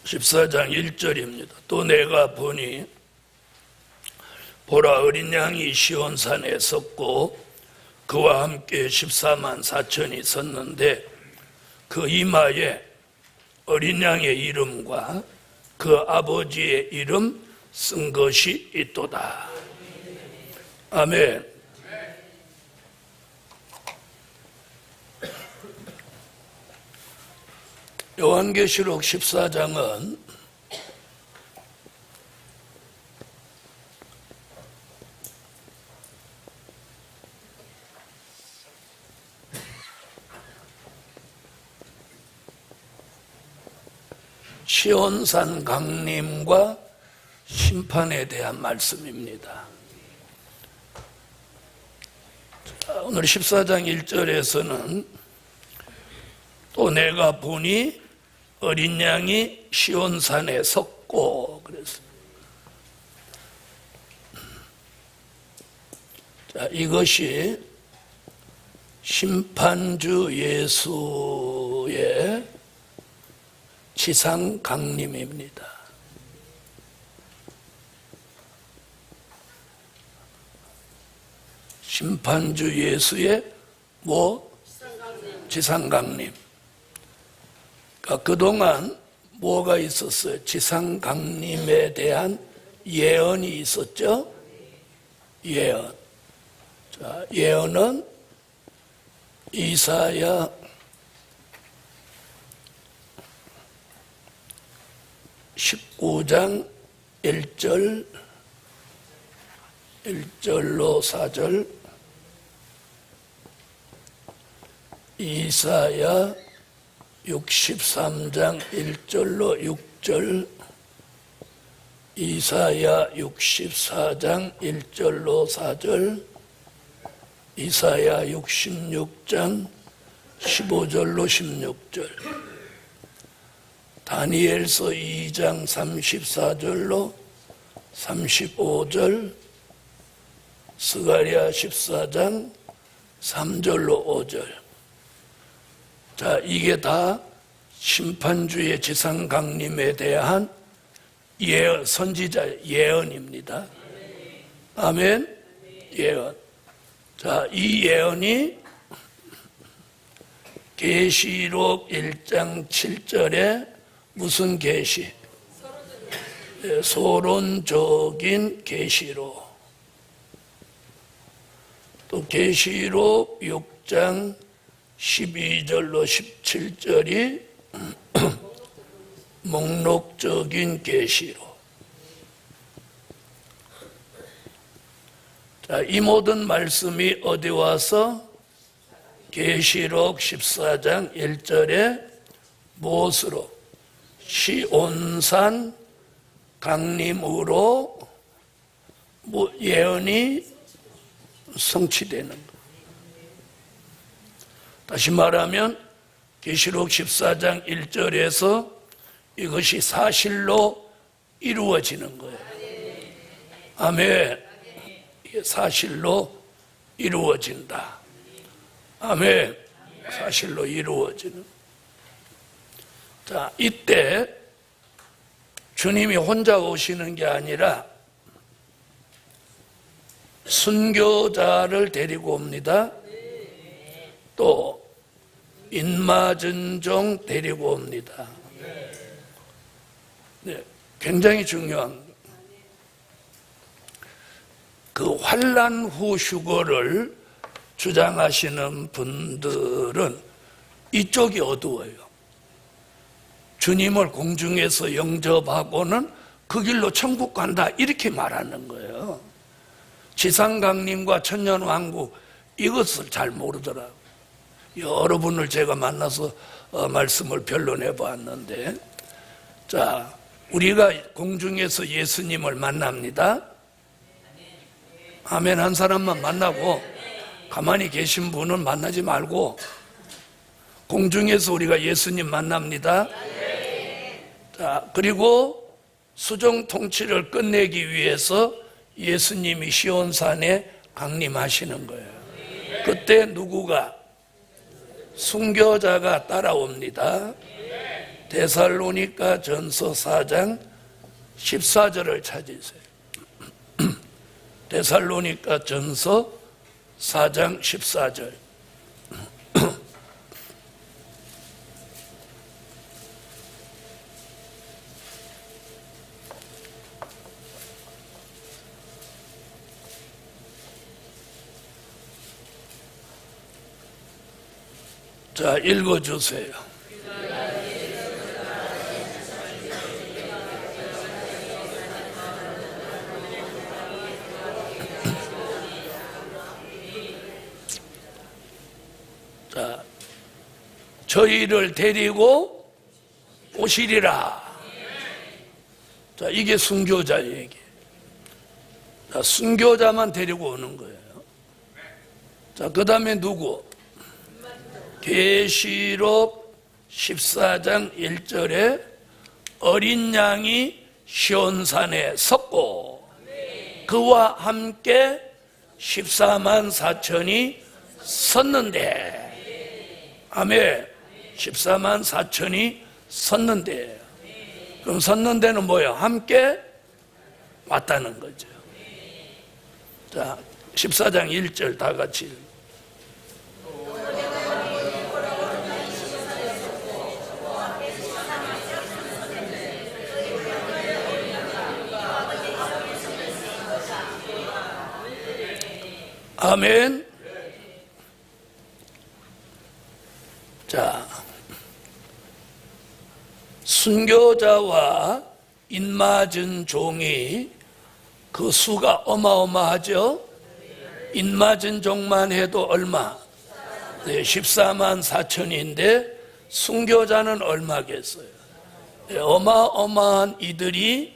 14장 1절입니다. 또 내가 보니 보라 어린 양이 시온산에 섰고 그와 함께 14만 4천이 섰는데 그 이마에 어린 양의 이름과 그 아버지의 이름 쓴 것이 있도다. 아멘. 요한계시록 14장은 시온산 강림과 심판에 대한 말씀입니다. 오늘 14장 1절에서는 또 내가 보니 어린 양이 시온산에 섰고 그래서 이것이 심판주 예수의 지상 강림입니다. 심판주 예수의 지상 강림. 그러니까 그동안 뭐가 있었어요? 지상 강림에 대한 예언이 있었죠? 예언. 자, 예언은 이사야 19장 1절로 4절, 이사야 63장 1절로 6절, 이사야 64장 1절로 4절, 이사야 66장 15절로 16절, 다니엘서 2장 34절로 35절, 스가랴 14장 3절로 5절. 자, 이게 다 심판주의 지상 강림에 대한 선지자 예언입니다. 아멘. 예언. 자, 이 예언이 계시록 1장 7절에 무슨 계시? 소론적인 계시로. 또 계시록 6장 12절로 17절이 목록적인 계시로. 자, 이 모든 말씀이 어디 와서 계시록 14장 1절에 무엇으로? 시온산 강림으로 예언이 성취되는 것. 다시 말하면 계시록 14장 1절에서 이것이 사실로 이루어지는 거예요. 아멘. 이게 사실로 이루어진다. 아멘. 사실로 이루어지는. 자, 이때 주님이 혼자 오시는 게 아니라 순교자를 데리고 옵니다. 또 인마전종 데리고 옵니다. 네, 굉장히 중요한 그 환난 후 휴거를 주장하시는 분들은 이쪽이 어두워요. 주님을 공중에서 영접하고는 그 길로 천국 간다 이렇게 말하는 거예요. 지상강림과 천년왕국 이것을 잘 모르더라고요. 여러분을 제가 만나서 말씀을 변론해 보았는데, 자, 우리가 공중에서 예수님을 만납니다. 아멘. 한 사람만 만나고 가만히 계신 분은 만나지 말고 공중에서 우리가 예수님 만납니다. 자, 그리고 수정 통치를 끝내기 위해서 예수님이 시온산에 강림하시는 거예요. 그때 누구가? 순교자가 따라옵니다. 데살로니가 전서 4장 14절을 찾으세요. 데살로니가 전서 4장 14절. 자, 읽어주세요. 자, 저희를 데리고 오시리라. 자, 이게 순교자 얘기. 자, 순교자만 데리고 오는 거예요. 자, 그 다음에 누구? 계시록 14장 1절에 어린 양이 시온산에 섰고 그와 함께 14만 4천이 섰는데, 아멘. 14만 4천이 섰는데, 그럼 섰는데는 뭐예요? 함께 왔다는 거죠. 자, 14장 1절 다 같이. 아멘. 자, 순교자와 인맞은 종이 그 수가 어마어마하죠. 인맞은 종만 해도 얼마? 네, 14만 4천인데 순교자는 얼마겠어요? 네, 어마어마한 이들이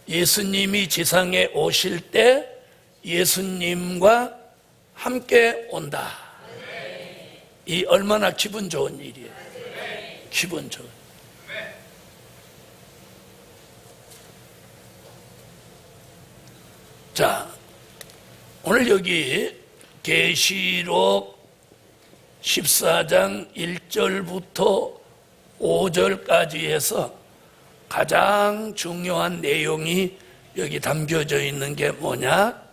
예수님이 지상에 오실 때 예수님과 함께 온다. 이 얼마나 기분 좋은 일이에요. 기분 좋은. 자, 오늘 여기 계시록 14장 1절부터 5절까지 해서 가장 중요한 내용이 여기 담겨져 있는 게 뭐냐?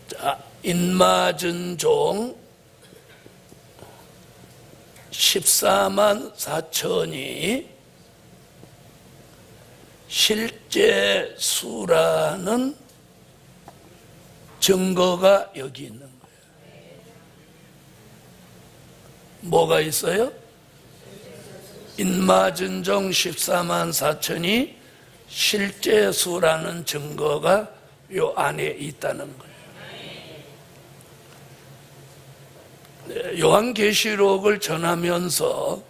자, 인맞은 종 14만 4천이 실제 수라는 증거가 여기 있는 거예요. 뭐가 있어요? 인맞은 종 14만 4천이 실제 수라는 증거가 요 안에 있다는 거예요. 요한계시록을 전하면서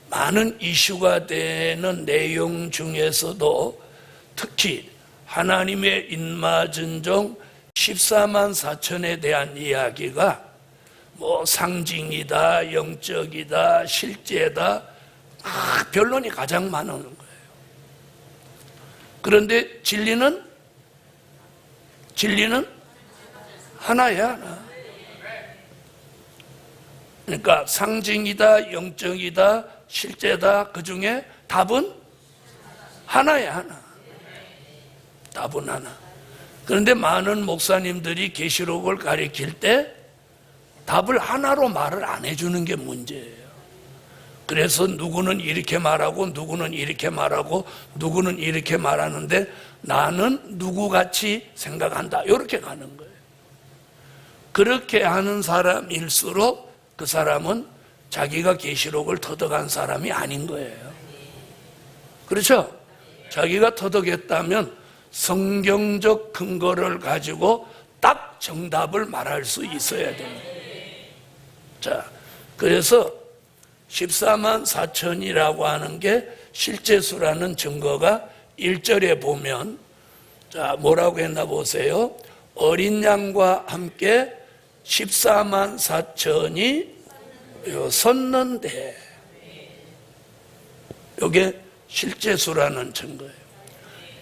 많은 이슈가 되는 내용 중에서도 특히 하나님의 인맞은 종 14만 4천에 대한 이야기가 뭐 상징이다, 영적이다, 실제다, 변론이 가장 많은 거예요. 그런데 진리는 하나야, 하나. 그러니까 상징이다, 영적이다, 실제다, 그 중에 답은 하나야, 하나. 답은 하나. 그런데 많은 목사님들이 계시록을 가리킬 때 답을 하나로 말을 안 해주는 게 문제예요. 그래서 누구는 이렇게 말하고 누구는 이렇게 말하고 누구는 이렇게 말하는데 나는 누구같이 생각한다, 이렇게 가는 거예요. 그렇게 하는 사람일수록 그 사람은 자기가 계시록을 터득한 사람이 아닌 거예요. 그렇죠? 자기가 터득했다면 성경적 근거를 가지고 딱 정답을 말할 수 있어야 됩니다. 자, 그래서 14만 4천이라고 하는 게 실제 수라는 증거가 1절에 보면, 자, 뭐라고 했나 보세요. 어린 양과 함께 14만 4천이 섰는데, 이게 실제 수라는 증거예요.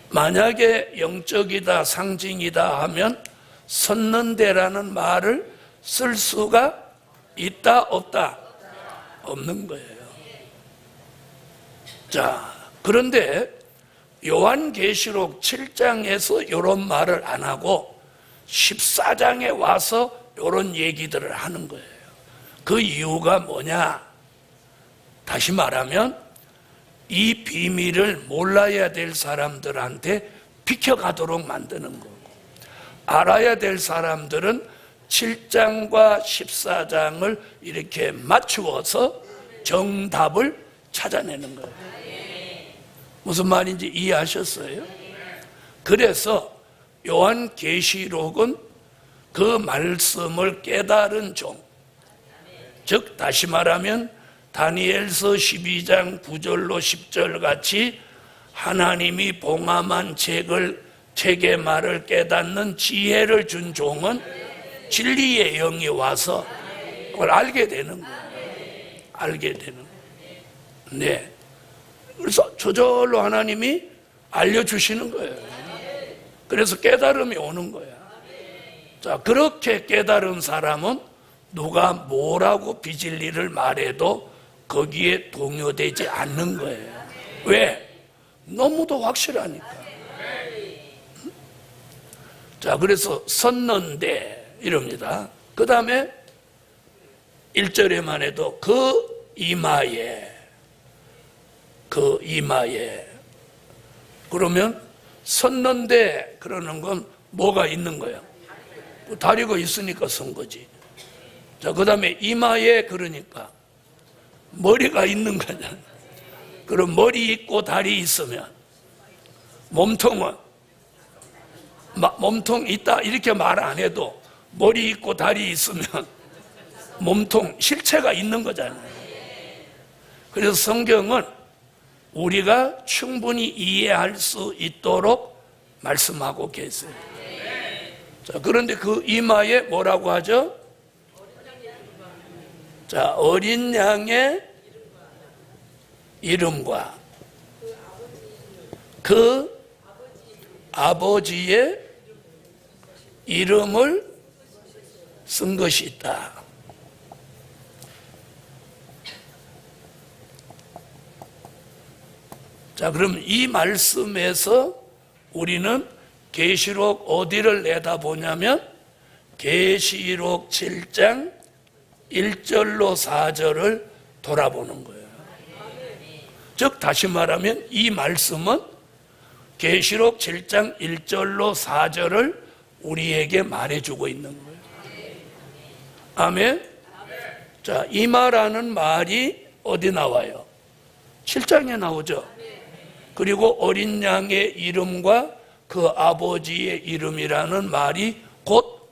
만약에 영적이다, 상징이다 하면 섰는데라는 말을 쓸 수가 있다, 없다? 없는 거예요. 자, 그런데 요한계시록 7장에서 이런 말을 안 하고 14장에 와서 이런 얘기들을 하는 거예요. 그 이유가 뭐냐? 다시 말하면 이 비밀을 몰라야 될 사람들한테 비켜가도록 만드는 거고, 알아야 될 사람들은 7장과 14장을 이렇게 맞추어서 정답을 찾아내는 거예요. 무슨 말인지 이해하셨어요? 그래서 요한계시록은 그 말씀을 깨달은 종, 즉 다시 말하면 다니엘서 12장 9절로 10절 같이 하나님이 봉함한 책의 말을 깨닫는 지혜를 준 종은 진리의 영이 와서 그걸 알게 되는 거예요. 알게 되는 거예요. 네. 그래서 저절로 하나님이 알려주시는 거예요. 그래서 깨달음이 오는 거야. 자, 그렇게 깨달은 사람은 누가 뭐라고 비진리를 말해도 거기에 동요되지 않는 거예요. 왜? 너무도 확실하니까. 자, 그래서 섰는데 이럽니다. 그 다음에 1절에만 해도 그 이마에 그러면 섰는데 그러는 건 뭐가 있는 거야? 다리가 있으니까 선 거지. 자, 그 다음에 이마에 그러니까 머리가 있는 거잖아. 그럼 머리 있고 다리 있으면 몸통은 몸통 있다 이렇게 말 안 해도 머리 있고 다리 있으면 몸통 실체가 있는 거잖아요. 그래서 성경은 우리가 충분히 이해할 수 있도록 말씀하고 계세요. 자, 그런데 그 이마에 뭐라고 하죠? 자, 어린 양의 이름과 그 아버지의 이름을 쓴 것이 있다. 자, 그럼 이 말씀에서 우리는 계시록 어디를 내다보냐면 계시록 7장 1절로 4절을 돌아보는 거예요. 즉 다시 말하면 이 말씀은 계시록 7장 1절로 4절을 우리에게 말해주고 있는 거예요. 아멘. 자, 이마라는 말이 어디 나와요? 7장에 나오죠. 그리고 어린 양의 이름과 그 아버지의 이름이라는 말이 곧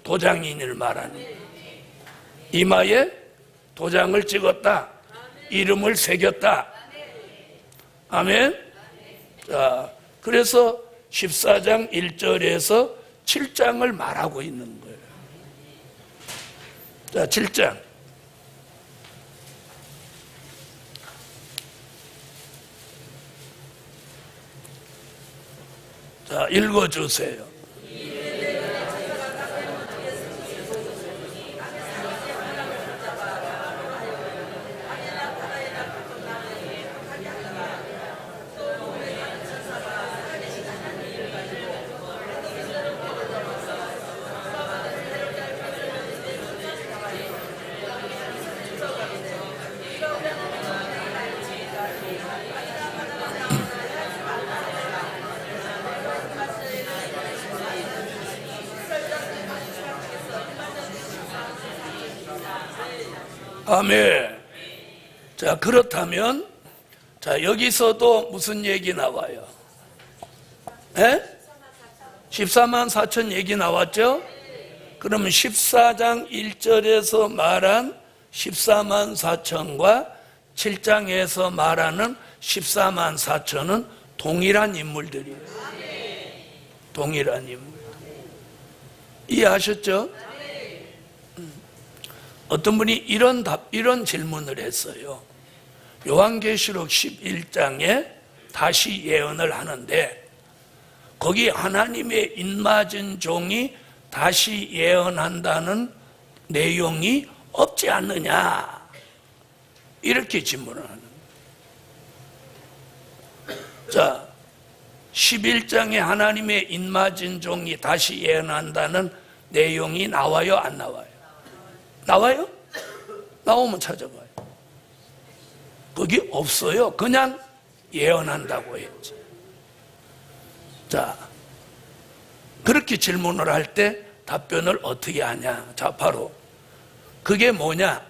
도장인을 말하는 거예요. 이마에 도장을 찍었다, 이름을 새겼다. 아멘. 자, 그래서 14장 1절에서 7장을 말하고 있는 거예요. 자, 7장. 자, 읽어주세요. 아멘. 자, 그렇다면 자, 여기서도 무슨 얘기 나와요? 14만 4천 얘기 나왔죠? 그러면 14장 1절에서 말한 14만 4천과 7장에서 말하는 14만 4천은 동일한 인물들이에요. 동일한 인물. 이해하셨죠? 어떤 분이 이런 질문을 했어요. 요한계시록 11장에 다시 예언을 하는데 거기 하나님의 인맞은 종이 다시 예언한다는 내용이 없지 않느냐. 이렇게 질문을 하는 거예요. 자, 11장에 하나님의 인맞은 종이 다시 예언한다는 내용이 나와요, 안 나와요? 나와요? 나오면 찾아봐요. 거기 없어요. 그냥 예언한다고 했지. 자, 그렇게 질문을 할 때 답변을 어떻게 하냐? 자, 바로 그게 뭐냐?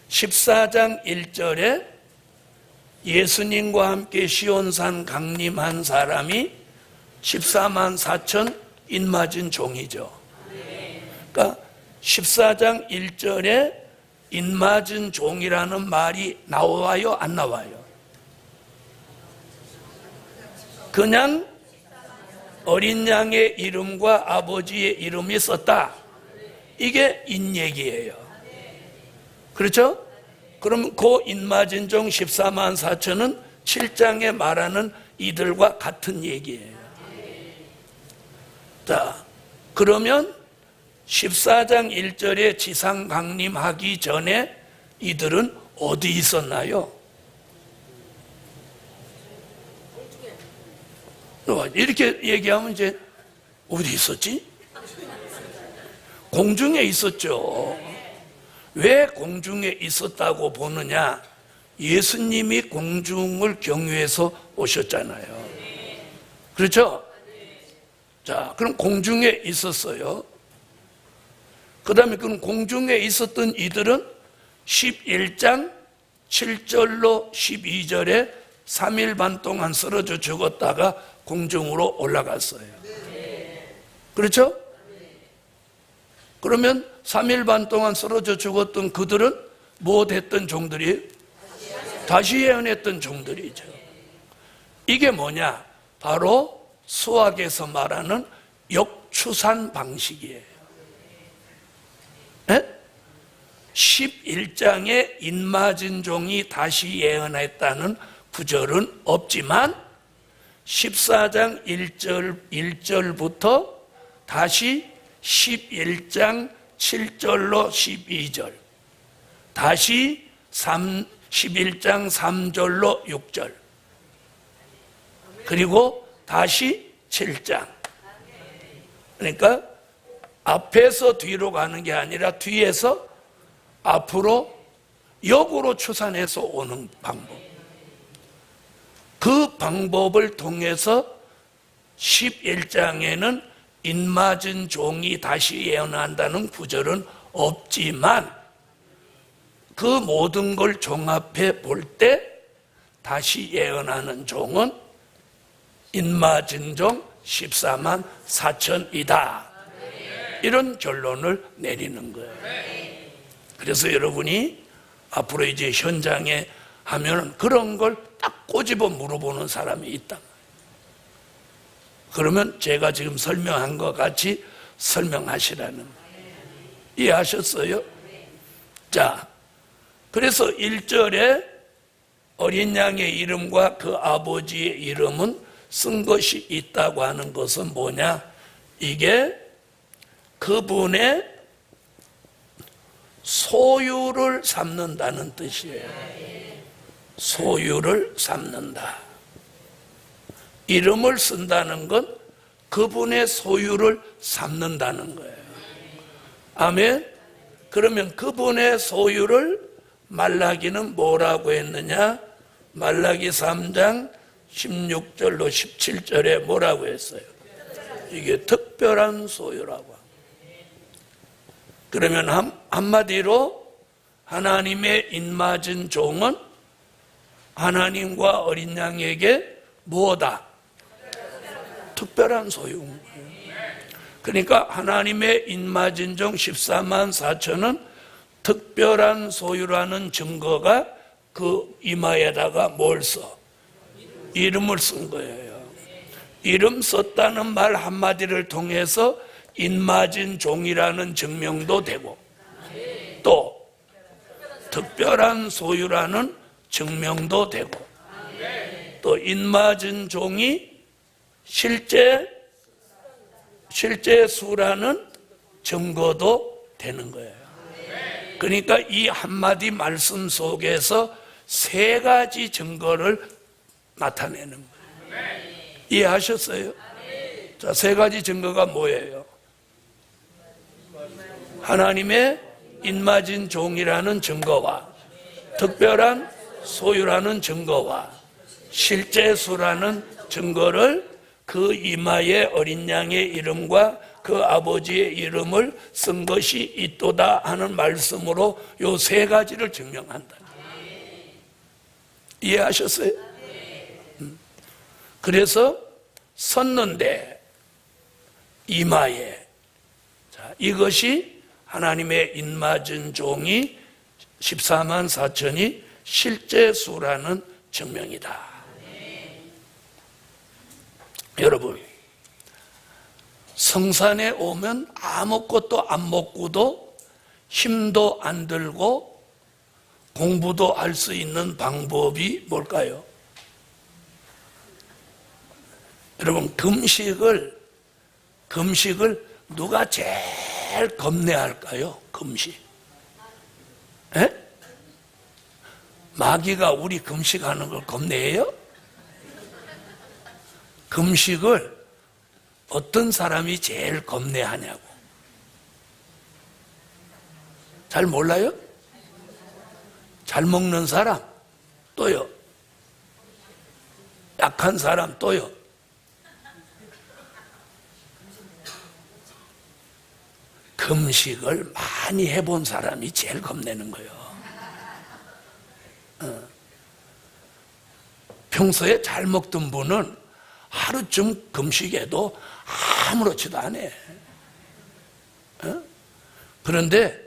14장 1절에 예수님과 함께 시온산 강림한 사람이 14만 4천 인맞은 종이죠. 그러니까 14장 1절에 인맞은 종이라는 말이 나와요, 안 나와요? 그냥 어린 양의 이름과 아버지의 이름이 썼다. 이게 인 얘기예요. 그렇죠? 그럼 그 인맞은 종 14만 4천은 7장에 말하는 이들과 같은 얘기예요. 자, 그러면 14장 1절에 지상 강림하기 전에 이들은 어디 있었나요? 이렇게 얘기하면 이제 어디 있었지? 공중에 있었죠. 왜 공중에 있었다고 보느냐? 예수님이 공중을 경유해서 오셨잖아요. 그렇죠? 자, 그럼 공중에 있었어요. 그 다음에 그럼 공중에 있었던 이들은 11장 7절로 12절에 3일 반 동안 쓰러져 죽었다가 공중으로 올라갔어요. 그렇죠? 그러면 3일 반 동안 쓰러져 죽었던 그들은 뭐 됐던 종들이에요? 다시 예언했던 종들이죠. 이게 뭐냐? 바로 수학에서 말하는 역추산 방식이에요. 11장에 인맞은 종이 다시 예언했다는 구절은 없지만 14장 1절부터 다시 11장 7절로 12절, 다시 11장 3절로 6절, 그리고 다시 7장. 그러니까 앞에서 뒤로 가는 게 아니라 뒤에서 앞으로 역으로 추산해서 오는 방법. 그 방법을 통해서 11장에는 인맞은 종이 다시 예언한다는 구절은 없지만 그 모든 걸 종합해 볼 때 다시 예언하는 종은 인맞은 종 14만 4천이다. 이런 결론을 내리는 거예요. 그래서 여러분이 앞으로 이제 현장에 하면 그런 걸 딱 꼬집어 물어보는 사람이 있다. 그러면 제가 지금 설명한 것 같이 설명하시라는 거예요. 이해하셨어요? 자, 그래서 1절에 어린 양의 이름과 그 아버지의 이름은 쓴 것이 있다고 하는 것은 뭐냐? 이게 그분의 소유를 삼는다는 뜻이에요. 소유를 삼는다. 이름을 쓴다는 건 그분의 소유를 삼는다는 거예요. 아멘. 그러면 그분의 소유를 말라기는 뭐라고 했느냐? 말라기 3장 16절로 17절에 뭐라고 했어요? 이게 특별한 소유라고. 그러면 한마디로 하나님의 인맞은 종은 하나님과 어린 양에게 뭐다? 특별한 소유인 거예요. 그러니까 하나님의 인맞은 종 14만 4천은 특별한 소유라는 증거가 그 이마에다가 뭘 써? 이름을 쓴 거예요. 이름 썼다는 말 한마디를 통해서 인맞은 종이라는 증명도 되고 또 특별한 소유라는 증명도 되고 또 인맞은 종이 실제 수라는 증거도 되는 거예요. 그러니까 이 한마디 말씀 속에서 세 가지 증거를 나타내는 거예요. 이해하셨어요? 자, 세 가지 증거가 뭐예요? 하나님의 인맞은 종이라는 증거와 특별한 소유라는 증거와 실제 수라는 증거를 그 이마에 어린 양의 이름과 그 아버지의 이름을 쓴 것이 있도다 하는 말씀으로 요 세 가지를 증명한다. 이해하셨어요? 그래서 섰는데 이마에, 자, 이것이 하나님의 인맞은 종이 14만 4천이 실제 수라는 증명이다. 여러분, 성산에 오면 아무것도 안 먹고도 힘도 안 들고 공부도 할 수 있는 방법이 뭘까요? 여러분, 금식을 누가 제일 겁내할까요? 금식. 에? 마귀가 우리 금식하는 걸 겁내요? 금식을 어떤 사람이 제일 겁내하냐고. 잘 몰라요? 잘 먹는 사람, 또요. 약한 사람, 또요. 금식을 많이 해본 사람이 제일 겁내는 거예요. 평소에 잘 먹던 분은 하루쯤 금식해도 아무렇지도 않아. 그런데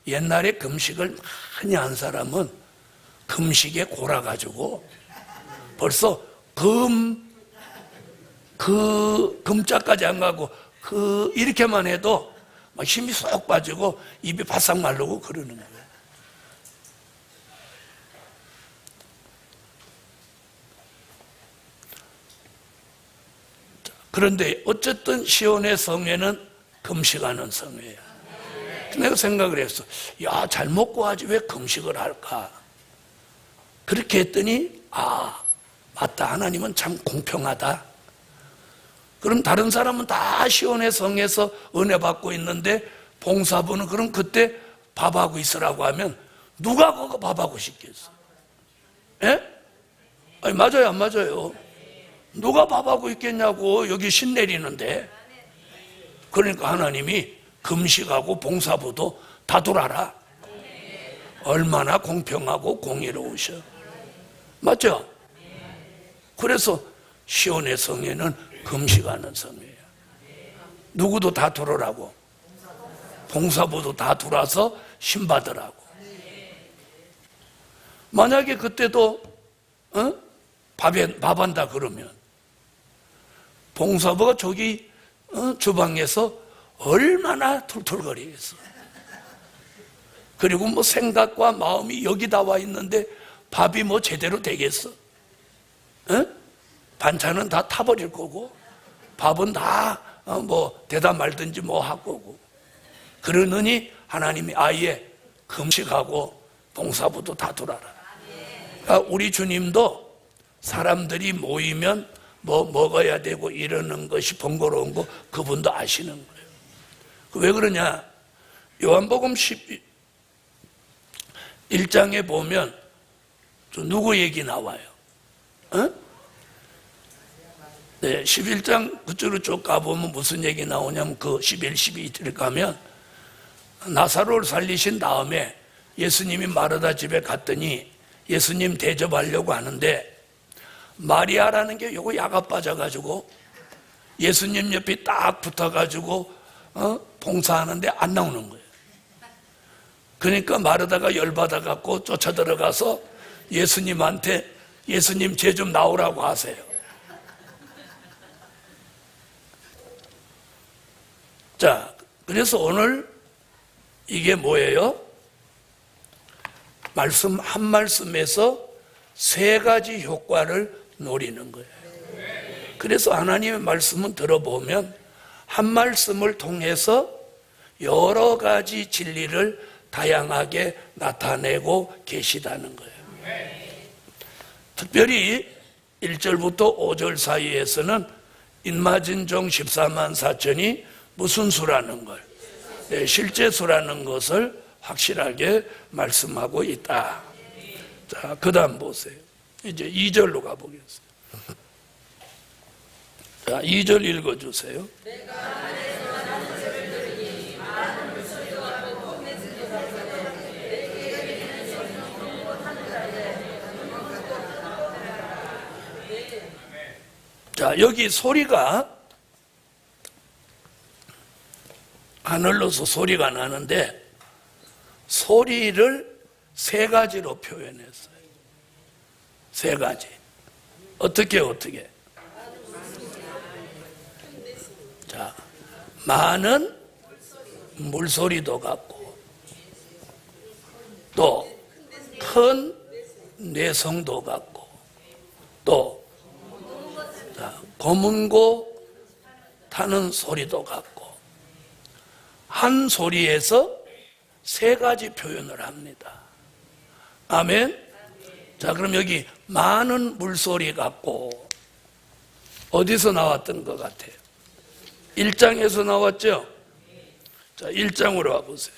옛날에 금식을 많이 한 사람은 금식에 골아가지고 벌써 금자까지 안 가고 이렇게만 해도 막 힘이 쏙 빠지고 입이 바싹 마르고 그러는 거예요. 그런데 어쨌든 시온의 성회는 금식하는 성회예요. 내가 생각을 했어. 야, 잘 먹고 하지 왜 금식을 할까? 그렇게 했더니 맞다. 하나님은 참 공평하다. 그럼 다른 사람은 다 시온의 성에서 은혜 받고 있는데 봉사부는 그럼 그때 밥하고 있으라고 하면 누가 그거 밥하고 싶겠어? 예? 아니, 맞아요, 안 맞아요? 누가 밥하고 있겠냐고. 여기 신 내리는데. 그러니까 하나님이 금식하고 봉사부도 다 돌아라. 얼마나 공평하고 공의로우셔. 맞죠? 그래서 시온의 성회는 금식하는 성회예요. 누구도 다 들어라고. 봉사부도 다 들어와서 신받으라고. 만약에 그때도 밥한다 그러면 봉사부가 저기 주방에서 얼마나 툴툴거리겠어. 그리고 뭐 생각과 마음이 여기다 와 있는데 밥이 뭐 제대로 되겠어? 반찬은 다 타버릴 거고 밥은 다 뭐 대다 말든지 뭐 할 거고. 그러느니 하나님이 아예 금식하고 봉사부도 다 두라라. 그러니까 우리 주님도 사람들이 모이면 뭐 먹어야 되고 이러는 것이 번거로운 거 그분도 아시는 거예요. 왜 그러냐? 요한복음 11장에 보면 누구 얘기 나와요? 네, 11장 그쪽으로 쭉 가보면 무슨 얘기 나오냐면 그 11, 12절 가면 나사로를 살리신 다음에 예수님이 마르다 집에 갔더니 예수님 대접하려고 하는데 마리아라는 게 요거 야가 빠져가지고 예수님 옆에 딱 붙어가지고 봉사하는데 안 나오는 거예요. 그러니까 마르다가 열받아갖고 쫓아 들어가서 예수님한테 예수님 쟤 좀 나오라고 하세요. 자, 그래서 오늘 이게 뭐예요? 말씀 한 말씀에서 세 가지 효과를 노리는 거예요. 그래서 하나님의 말씀은 들어보면 한 말씀을 통해서 여러 가지 진리를 다양하게 나타내고 계시다는 거예요. 특별히 1절부터 5절 사이에서는 인마진종 14만 4천이 무슨 수라는 걸, 실제 수라는 것을 확실하게 말씀하고 있다. 자, 그 다음 보세요. 이제 2절로 가보겠습니다. 자, 2절 읽어주세요. 자, 여기 소리가 하늘로서 소리가 나는데 소리를 세 가지로 표현했어요. 세 가지. 어떻게? 자, 많은 물소리도 같고 또 큰 내성도 같고 또 검은고 타는 소리도 같고 한 소리에서 세 가지 표현을 합니다. 아멘. 자, 그럼 여기 많은 물소리 같고 어디서 나왔던 것 같아요? 1장에서 나왔죠? 자, 1장으로 와보세요.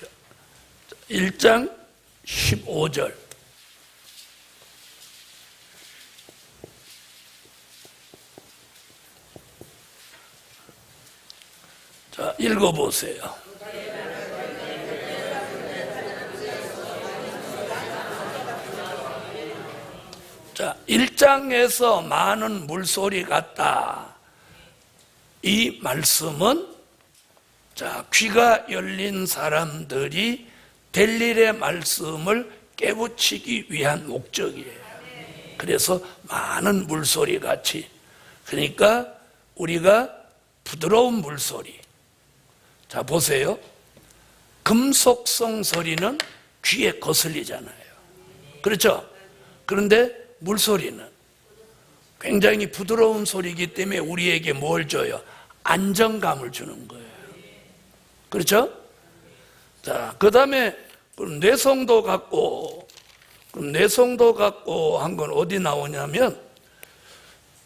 1장 15절. 자, 읽어보세요. 자, 1장에서 많은 물소리 같다. 이 말씀은 자, 귀가 열린 사람들이 될 일의 말씀을 깨우치기 위한 목적이에요. 그래서 많은 물소리 같이, 그러니까 우리가 부드러운 물소리. 자, 보세요. 금속성 소리는 귀에 거슬리잖아요. 그렇죠? 그런데 물소리는 굉장히 부드러운 소리이기 때문에 우리에게 뭘 줘요? 안정감을 주는 거예요. 그렇죠? 자, 그 다음에 내성도 같고, 내성도 같고 한 건 어디 나오냐면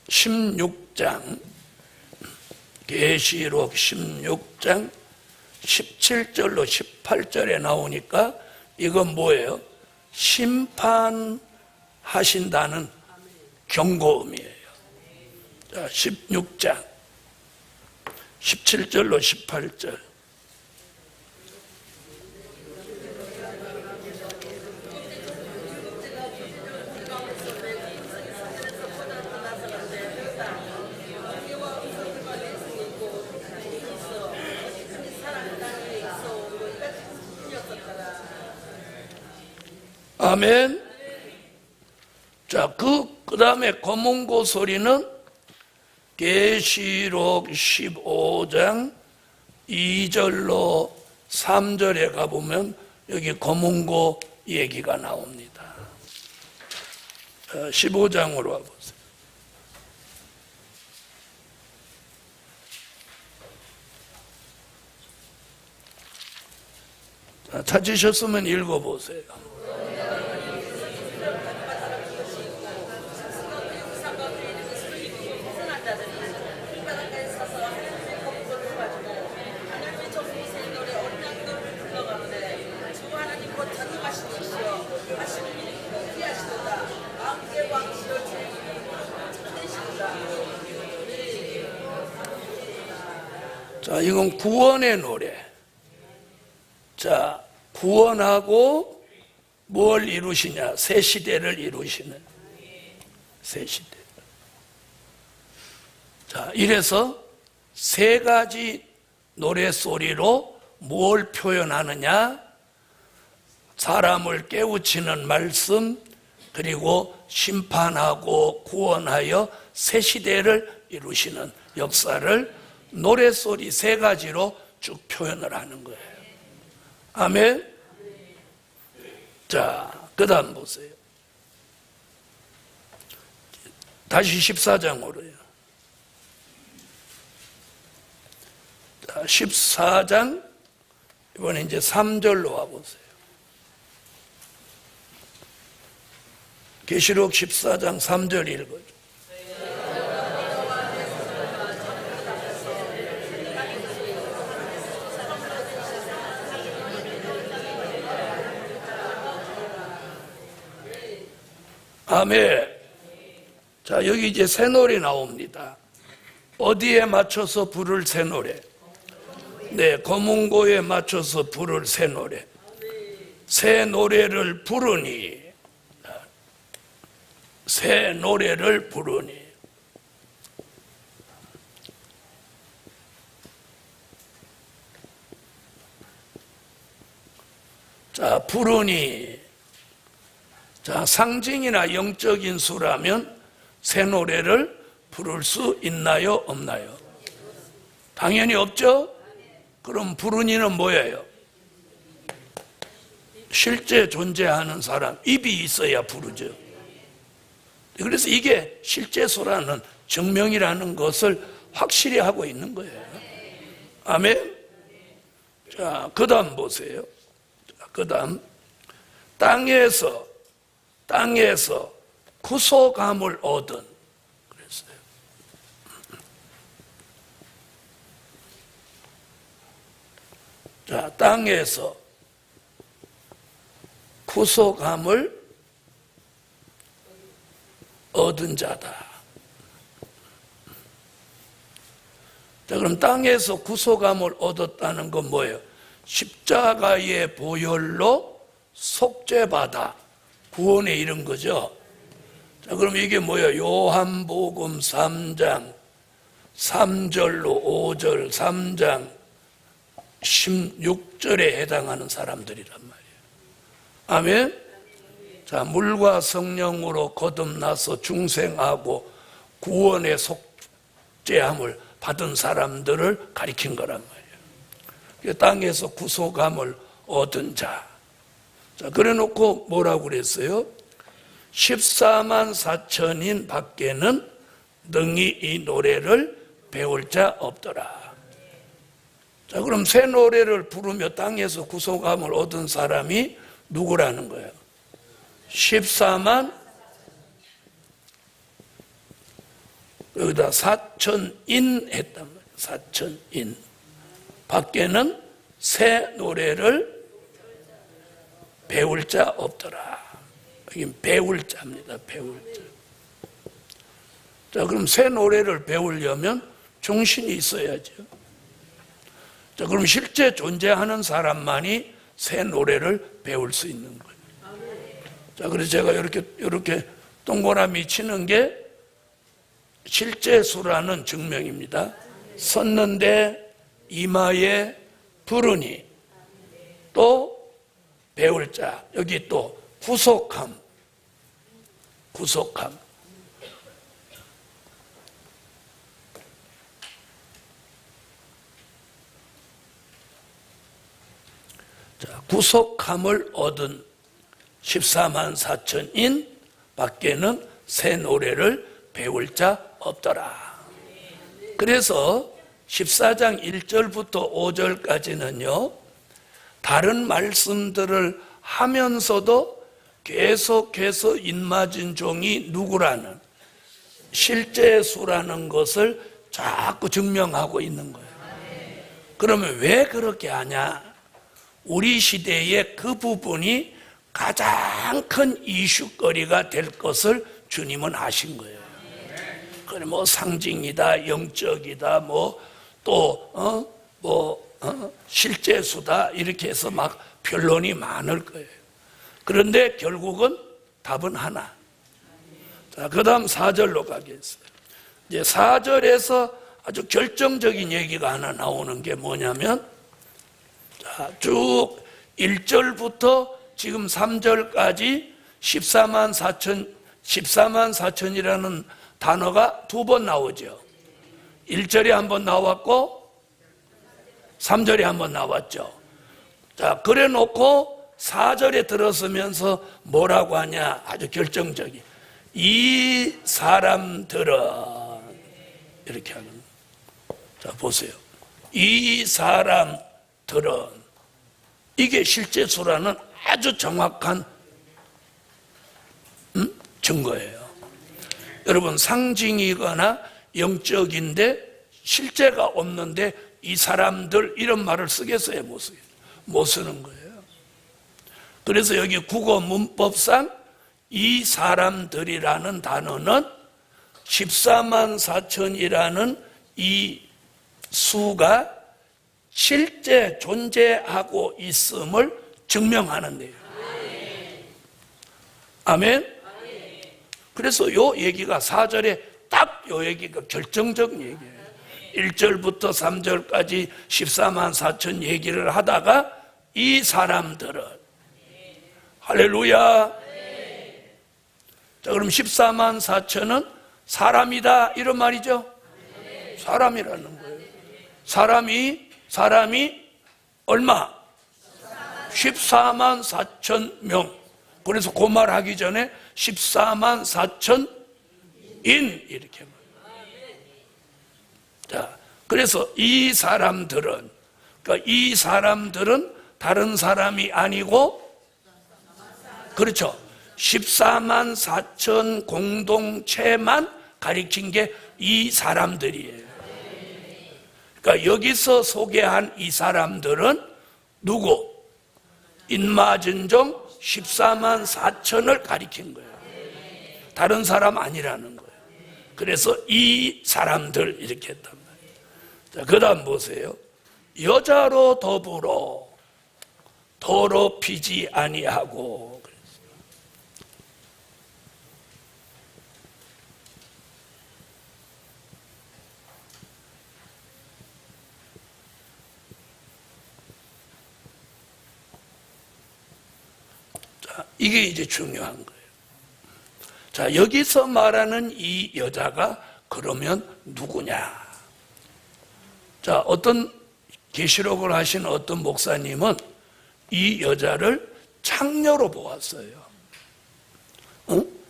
16장, 계시록 16장 17절로 18절에 나오니까 이건 뭐예요? 심판하신다는 경고음이에요. 자, 16장 17절로 18절. 아멘. 자, 그 다음에 검은고 소리는 계시록 15장 2절로 3절에 가보면 여기 검은고 얘기가 나옵니다. 15장으로 와보세요. 자, 찾으셨으면 읽어보세요. 자, 이건 구원의 노래. 자, 구원하고 뭘 이루시냐? 새 시대를 이루시는 새 시대. 자, 이래서 세 가지 노래소리로 뭘 표현하느냐? 사람을 깨우치는 말씀, 그리고 심판하고 구원하여 새 시대를 이루시는 역사를 노래소리 세 가지로 쭉 표현을 하는 거예요. 아멘. 자, 그 다음 보세요. 다시 14장으로요. 자, 14장, 이번에 이제 3절로 와보세요. 계시록 14장 3절 읽어줘. 아멘. 자, 여기 이제 새 노래 나옵니다. 어디에 맞춰서 부를 새 노래? 네, 검은고에 맞춰서 부를 새 노래. 새 노래를 부르니, 새 노래를 부르니. 자, 부르니. 자, 상징이나 영적인 수라면 새 노래를 부를 수 있나요? 없나요? 당연히 없죠? 그럼 부르니는 뭐예요? 실제 존재하는 사람, 입이 있어야 부르죠. 그래서 이게 실제소라는 증명이라는 것을 확실히 하고 있는 거예요. 아멘? 자, 그 다음 보세요. 그 다음, 땅에서 구속함을 얻은, 그랬어요. 자, 땅에서 구속함을 얻은 자다. 자, 그럼 땅에서 구속함을 얻었다는 건 뭐예요? 십자가의 보혈로 속죄받아 구원에 이른 거죠. 자, 그럼 이게 뭐예요? 요한복음 3장 3절로 5절, 3장 16절에 해당하는 사람들이란 말이에요. 아멘? 자, 물과 성령으로 거듭나서 중생하고 구원의 속죄함을 받은 사람들을 가리킨 거란 말이에요. 땅에서 구속함을 얻은 자. 자, 그래 놓고 뭐라고 그랬어요? 14만 4천인 밖에는 능히 이 노래를 배울 자 없더라. 자, 그럼 새 노래를 부르며 땅에서 구속함을 얻은 사람이 누구라는 거예요? 14만, 여기다 4천인 했단 말이에요. 4천인. 밖에는 새 노래를 배울 자 없더라. 여기 배울 자입니다. 배울 자. 자, 그럼 새 노래를 배우려면 정신이 있어야죠. 자, 그럼 실제 존재하는 사람만이 새 노래를 배울 수 있는 거예요. 자, 그래서 제가 이렇게 동그라미 치는 게 실제 수라는 증명입니다. 섰는데 이마에 부르니, 또 배울 자, 여기 또 구속함. 자, 구속함을 얻은 14만 4천인 밖에는 새 노래를 배울 자 없더라. 그래서 14장 1절부터 5절까지는요, 다른 말씀들을 하면서도 계속해서 입맞은 종이 누구라는, 실제수라는 것을 자꾸 증명하고 있는 거예요. 그러면 왜 그렇게 하냐? 우리 시대에 그 부분이 가장 큰 이슈거리가 될 것을 주님은 아신 거예요. 그래, 뭐 상징이다, 영적이다, 실제수다, 이렇게 해서 막 변론이 많을 거예요. 그런데 결국은 답은 하나. 자, 그 다음 4절로 가겠어요. 이제 4절에서 아주 결정적인 얘기가 하나 나오는 게 뭐냐면, 자, 쭉 1절부터 지금 3절까지 14만 4천이라는 단어가 두 번 나오죠. 1절에 한 번 나왔고 3절에 한 번 나왔죠. 자, 그래 놓고 4절에 들어서면서 뭐라고 하냐? 아주 결정적인. 이 사람들은, 이렇게 하는. 자, 보세요. 이 사람들은, 이게 실제수라는 아주 정확한 증거예요. 여러분, 상징이거나 영적인데 실제가 없는데 이 사람들 이런 말을 쓰겠어요? 못 쓰는 거예요. 그래서 여기 국어 문법상 이 사람들이라는 단어는 14만 4천이라는 이 수가 실제 존재하고 있음을 증명하는데요. 아멘? 그래서 요 얘기가 4절에 딱 요 얘기가 결정적 얘기예요. 1절부터 3절까지 14만 4천 얘기를 하다가 이 사람들은 할렐루야. 자, 그럼 14만 4천은 사람이다 이런 말이죠? 사람이라는 거예요. 사람이 얼마? 14만 4천 명. 그래서 그 말 하기 전에 14만 4천 인 이렇게 말해요. 자, 그래서 이 사람들은, 그러니까 이 사람들은 다른 사람이 아니고, 그렇죠, 14만 4천 공동체만 가리킨 게 이 사람들이에요. 그러니까 여기서 소개한 이 사람들은 누구? 인마전종 14만 4천을 가리킨 거예요. 다른 사람 아니라는 거예요. 그래서 이 사람들 이렇게 했단 말이에요. 자, 그 다음 보세요. 여자로 더불어 더럽히지 아니하고. 자, 이게 이제 중요한 거예요. 자, 여기서 말하는 이 여자가 그러면 누구냐? 자, 어떤 계시록을 하신 어떤 목사님은 이 여자를 창녀로 보았어요.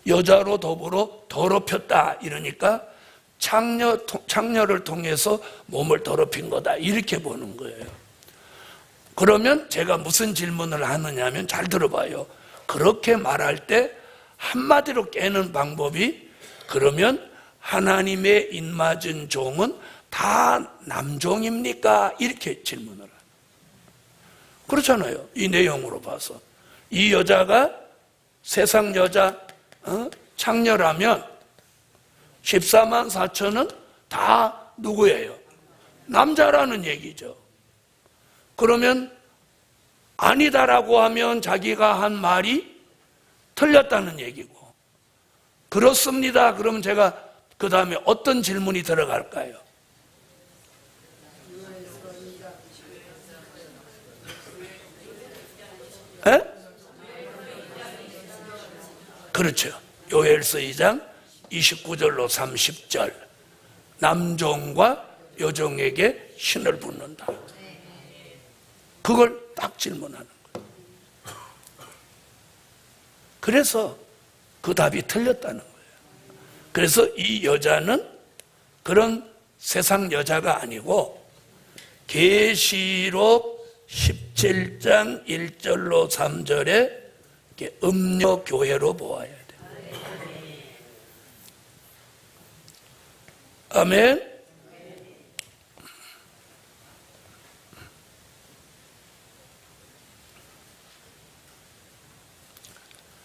여자로 더불어 더럽혔다 이러니까 창녀를 통해서 몸을 더럽힌 거다 이렇게 보는 거예요. 그러면 제가 무슨 질문을 하느냐면 잘 들어봐요. 그렇게 말할 때 한마디로 깨는 방법이, 그러면 하나님의 인맞은 종은 다 남종입니까? 이렇게 질문을 해요. 그렇잖아요. 이 내용으로 봐서 이 여자가 세상 여자 창녀라면 14만 4천은 다 누구예요? 남자라는 얘기죠. 그러면 아니다라고 하면 자기가 한 말이 틀렸다는 얘기고, 그렇습니다. 그럼 제가 그 다음에 어떤 질문이 들어갈까요? 에? 그렇죠. 요엘서 2장 29절로 30절. 남종과 여종에게 신을 붙는다. 그걸 딱 질문하는 거예요. 그래서 그 답이 틀렸다는 거예요. 그래서 이 여자는 그런 세상 여자가 아니고 계시록 17장 1절로 3절에 음녀교회로 보아야 돼요. 아멘.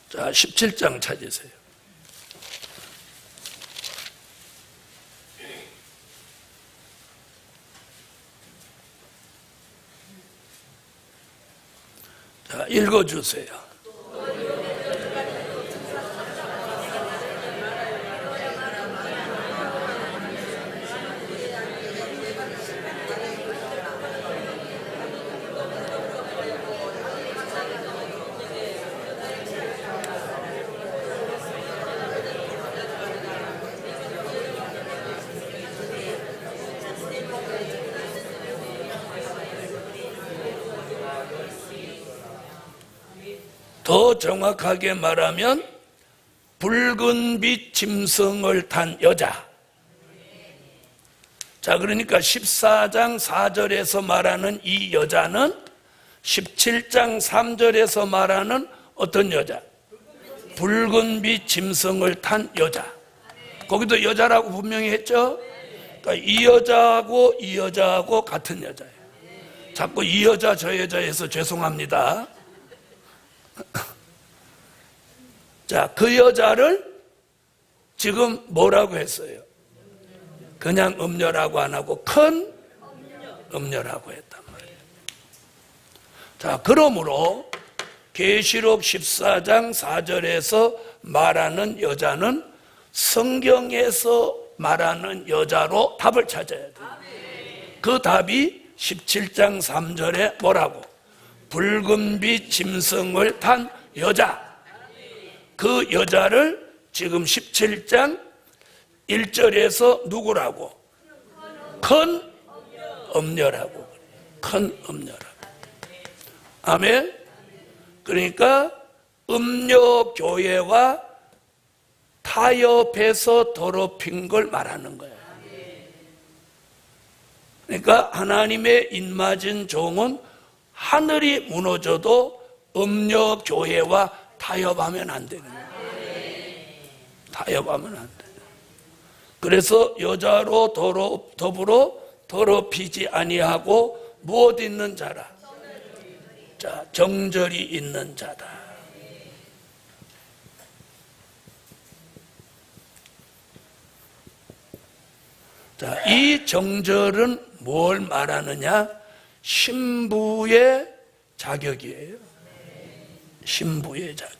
자, 17장 찾으세요. 자, 읽어주세요. 더 정확하게 말하면 붉은 빛 짐승을 탄 여자. 자, 그러니까 14장 4절에서 말하는 이 여자는 17장 3절에서 말하는 어떤 여자? 붉은빛 짐승을 탄 여자. 거기도 여자라고 분명히 했죠. 그러니까 이 여자하고 이 여자하고 같은 여자예요. 자꾸 이 여자 저 여자에서 죄송합니다. 자, 그 여자를 지금 뭐라고 했어요? 그냥 음녀라고 안 하고 큰 음녀라고 했단 말이에요. 자, 그러므로 계시록 14장 4절에서 말하는 여자는 성경에서 말하는 여자로 답을 찾아야 돼요. 그 답이 17장 3절에 뭐라고? 붉은빛 짐승을 탄 여자. 그 여자를 지금 17장 1절에서 누구라고? 큰 음녀라고. 큰 음녀라고. 아멘. 그러니까 음녀교회와 타협해서 더럽힌 걸 말하는 거예요. 그러니까 하나님의 인맞은 종은 하늘이 무너져도 음녀교회와 타협하면 안 되는 거예요. 타협하면 안 돼요. 그래서 여자로 더불어 더럽히지 아니하고 무엇 있는 자라? 자, 정절이 있는 자다. 자, 이 정절은 뭘 말하느냐? 신부의 자격이에요. 신부의 자격.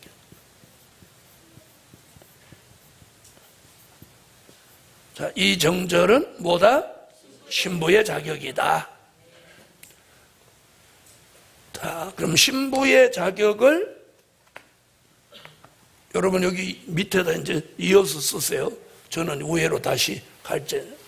자, 이 정절은 뭐다? 신부의 자격이다. 자, 그럼 신부의 자격을 여러분 여기 밑에다 이제 이어서 쓰세요. 저는 위로 다시 갈지.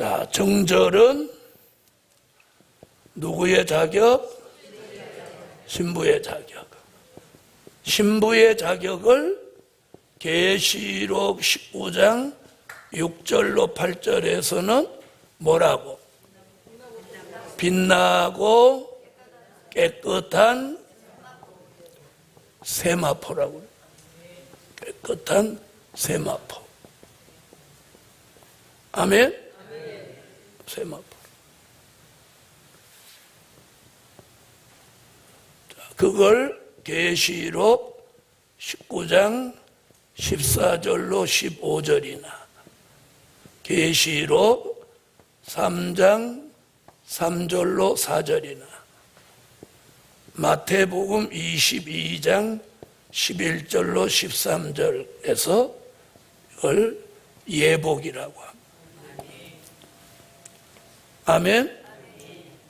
자, 정절은 누구의 자격? 신부의 자격. 신부의 자격을 계시록 19장 6절로 8절에서는 뭐라고? 빛나고 깨끗한 세마포라고. 깨끗한 세마포. 아멘? 세마포. 그걸 계시록 19장 14절로 15절이나 계시록 3장 3절로 4절이나 마태복음 22장 11절로 13절에서 이걸 예복이라고 합니다. 아멘.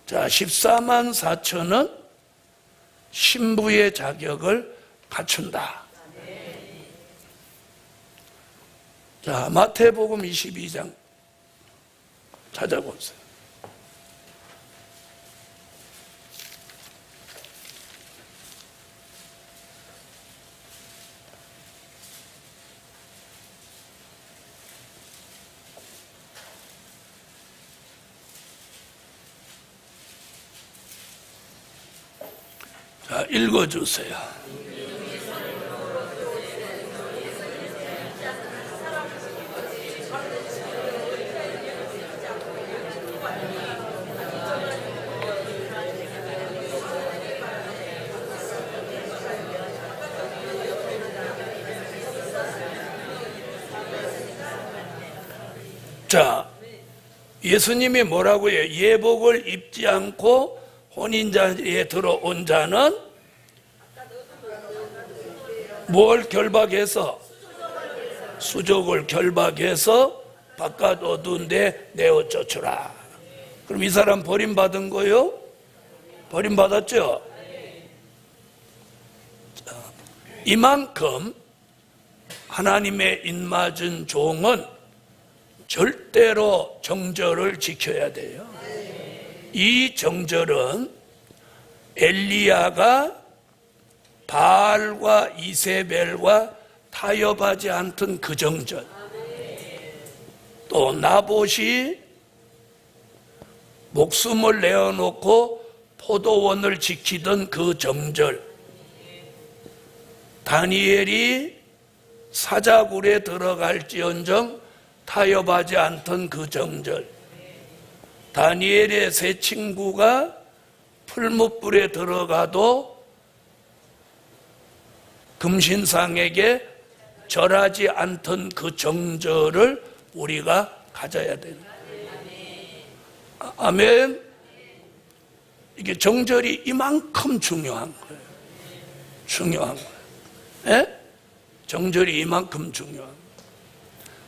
자, 14만 4천은 신부의 자격을 갖춘다. 자, 마태복음 22장 찾아보세요. 자, 읽어주세요. 자, 예수님이 뭐라고 해요? 예복을 입지 않고 혼인자리에 들어온 자는 뭘 결박해서? 수족을 결박해서 바깥 어두운 데 내어 쫓으라. 그럼 이 사람 버림받은 거요? 버림받았죠? 자, 이만큼 하나님의 인맞은 종은 절대로 정절을 지켜야 돼요. 이 정절은 엘리야가 바알과 이세벨과 타협하지 않던 그 정절, 또 나봇이 목숨을 내어놓고 포도원을 지키던 그 정절, 다니엘이 사자굴에 들어갈지언정 타협하지 않던 그 정절, 다니엘의 세 친구가 풀무불에 들어가도 금신상에게 절하지 않던 그 정절을 우리가 가져야 되는 거예요. 아멘. 이게 정절이 이만큼 중요한 거예요. 중요한 거예요. 예? 정절이 이만큼 중요한 거예요.